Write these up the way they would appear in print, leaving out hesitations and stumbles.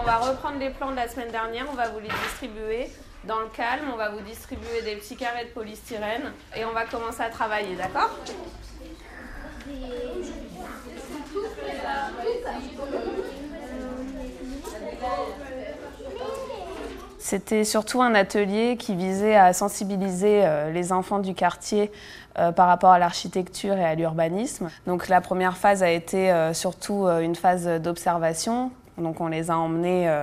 on va reprendre les plans de la semaine dernière, on va vous les distribuer dans le calme, on va vous distribuer des petits carrés de polystyrène et on va commencer à travailler, d'accord ? C'était surtout un atelier qui visait à sensibiliser les enfants du quartier par rapport à l'architecture et à l'urbanisme. Donc la première phase a été surtout une phase d'observation. Donc on les a emmenés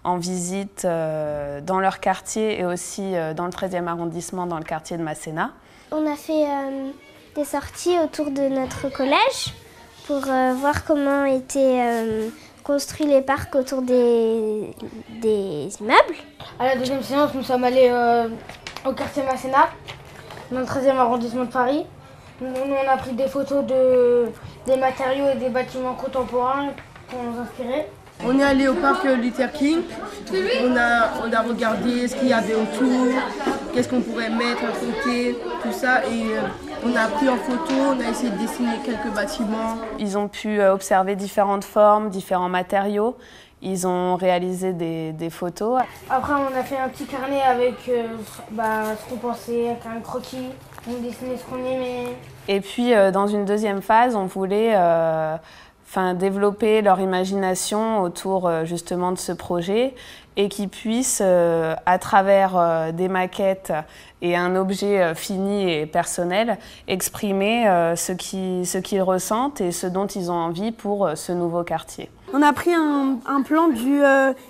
en visite dans leur quartier et aussi dans le 13e arrondissement, dans le quartier de Masséna. On a fait des sorties autour de notre collège pour voir comment étaient construits les parcs autour des immeubles. À la deuxième séance, nous sommes allés au quartier Masséna, dans le 13e arrondissement de Paris. Nous, on a pris des photos des matériaux et des bâtiments contemporains pour nous inspirer. On est allé au parc Luther King, on a regardé ce qu'il y avait autour, qu'est-ce qu'on pourrait mettre à côté, tout ça, et on a pris en photo, on a essayé de dessiner quelques bâtiments. Ils ont pu observer différentes formes, différents matériaux, ils ont réalisé des photos. Après on a fait un petit carnet avec ce qu'on pensait, avec un croquis, on dessinait ce qu'on aimait. Et puis dans une deuxième phase, on voulait développer leur imagination autour justement de ce projet et qu'ils puissent, à travers des maquettes et un objet fini et personnel, exprimer ce qu'ils ressentent et ce dont ils ont envie pour ce nouveau quartier. On a pris un plan du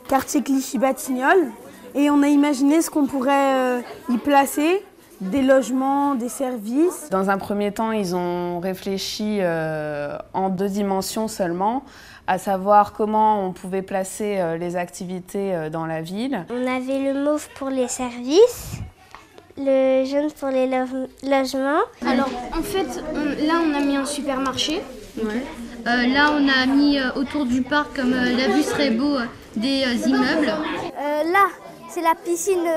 quartier Clichy-Batignolles et on a imaginé ce qu'on pourrait y placer. Des logements, des services. Dans un premier temps, ils ont réfléchi en 2 dimensions seulement, à savoir comment on pouvait placer les activités dans la ville. On avait le mauve pour les services, le jaune pour les logements. Alors, en fait, là, on a mis un supermarché. Ouais. Là, on a mis autour du parc, comme la vue serait beau, des immeubles. Là, c'est la piscine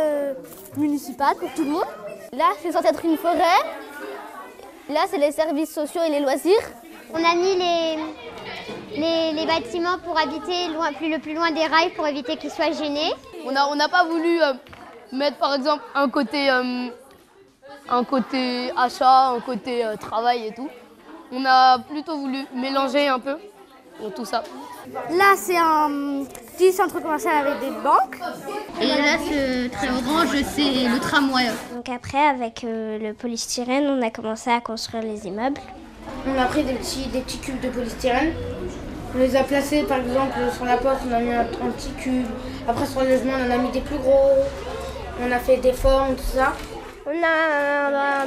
municipale pour tout le monde. Là, c'est censé être une forêt. Là, c'est les services sociaux et les loisirs. On a mis les bâtiments pour habiter le plus loin des rails pour éviter qu'ils soient gênés. On n'a pas voulu mettre par exemple un côté achat, un côté travail et tout. On a plutôt voulu mélanger un peu tout ça. Là, c'est un petit centre commercial avec des banques. Et là, ce très orange, c'est le tramway. Donc après, avec le polystyrène, on a commencé à construire les immeubles. On a pris des petits cubes de polystyrène. On les a placés, par exemple, sur la porte, on a mis un petit cube. Après, sur le logement, on en a mis des plus gros. On a fait des formes, tout ça. On a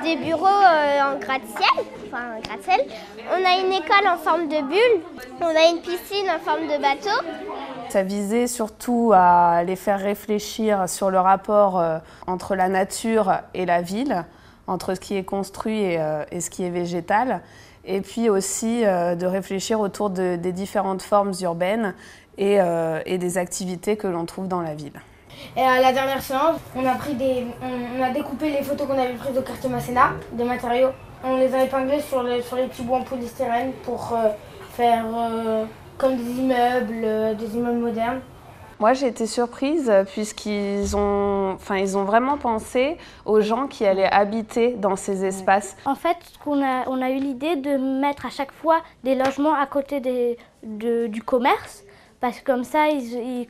des bureaux en gratte-ciel, On a une école en forme de bulle. On a une piscine en forme de bateau. Ça visait surtout à les faire réfléchir sur le rapport entre la nature et la ville, entre ce qui est construit et ce qui est végétal. Et puis aussi de réfléchir autour des différentes formes urbaines et des activités que l'on trouve dans la ville. Et à la dernière séance, on a découpé les photos qu'on avait prises au quartier Masséna, des matériaux. On les a épinglés sur les petits bouts en polystyrène pour faire comme des immeubles modernes. Moi, j'ai été surprise puisqu'ils ont vraiment pensé aux gens qui allaient habiter dans ces espaces. En fait, on a eu l'idée de mettre à chaque fois des logements à côté du commerce. Parce que comme ça,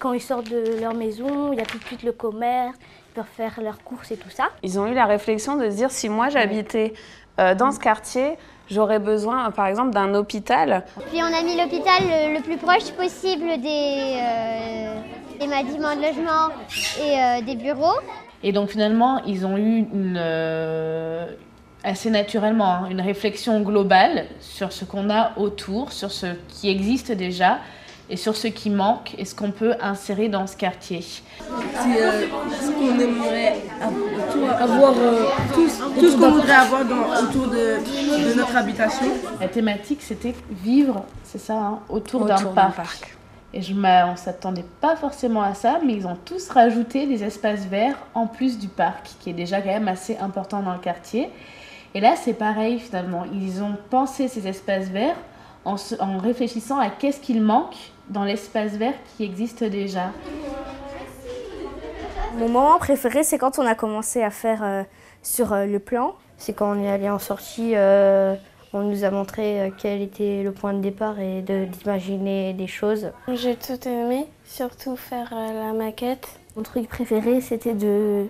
quand ils sortent de leur maison, il y a tout de suite le commerce, ils peuvent faire leurs courses et tout ça. Ils ont eu la réflexion de se dire, si moi j'habitais dans ce quartier, j'aurais besoin par exemple d'un hôpital. Puis on a mis l'hôpital le plus proche possible des bâtiments de logement et des bureaux. Et donc finalement, ils ont eu assez naturellement une réflexion globale sur ce qu'on a autour, sur ce qui existe déjà, et sur ce qui manque et ce qu'on peut insérer dans ce quartier. C'est ce qu'on aimerait avoir, tout ce qu'on voudrait avoir autour de notre habitation. La thématique, c'était vivre, c'est ça, autour d'un parc. Et on ne s'attendait pas forcément à ça, mais ils ont tous rajouté des espaces verts en plus du parc, qui est déjà quand même assez important dans le quartier. Et là, c'est pareil finalement. Ils ont pensé ces espaces verts en réfléchissant à qu'est-ce qu'il manque dans l'espace vert qui existe déjà? Mon moment préféré, c'est quand on a commencé à faire sur le plan. C'est quand on est allé en sortie, on nous a montré quel était le point de départ et d'imaginer des choses. J'ai tout aimé, surtout faire la maquette. Mon truc préféré, c'était de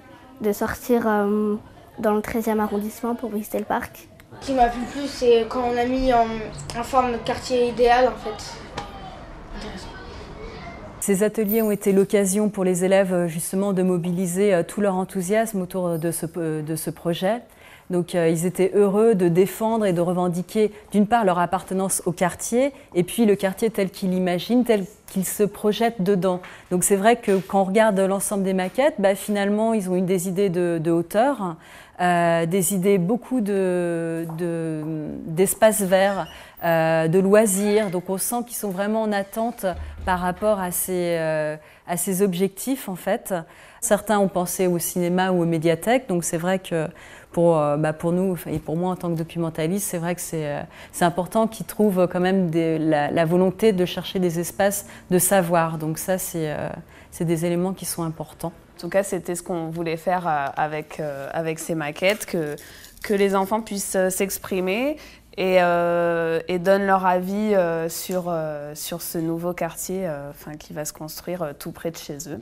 sortir dans le 13e arrondissement pour visiter le parc. Ce qui m'a plu le plus, c'est quand on a mis en forme notre quartier idéal, en fait. Intéressant. Ces ateliers ont été l'occasion pour les élèves justement de mobiliser tout leur enthousiasme autour de ce projet. Donc ils étaient heureux de défendre et de revendiquer d'une part leur appartenance au quartier et puis le quartier tel qu'ils l'imaginent, tel qu'ils se projettent dedans. Donc c'est vrai que quand on regarde l'ensemble des maquettes, finalement ils ont eu des idées de hauteur, des idées beaucoup d'espaces verts, de loisirs. Donc on sent qu'ils sont vraiment en attente par rapport à ces objectifs en fait. Certains ont pensé au cinéma ou aux médiathèques, donc c'est vrai que pour nous et pour moi en tant que documentaliste, c'est vrai que c'est important qu'ils trouvent quand même la volonté de chercher des espaces de savoir. Donc ça, c'est des éléments qui sont importants. En tout cas, c'était ce qu'on voulait faire avec ces maquettes, que les enfants puissent s'exprimer et donnent leur avis sur ce nouveau quartier qui va se construire tout près de chez eux.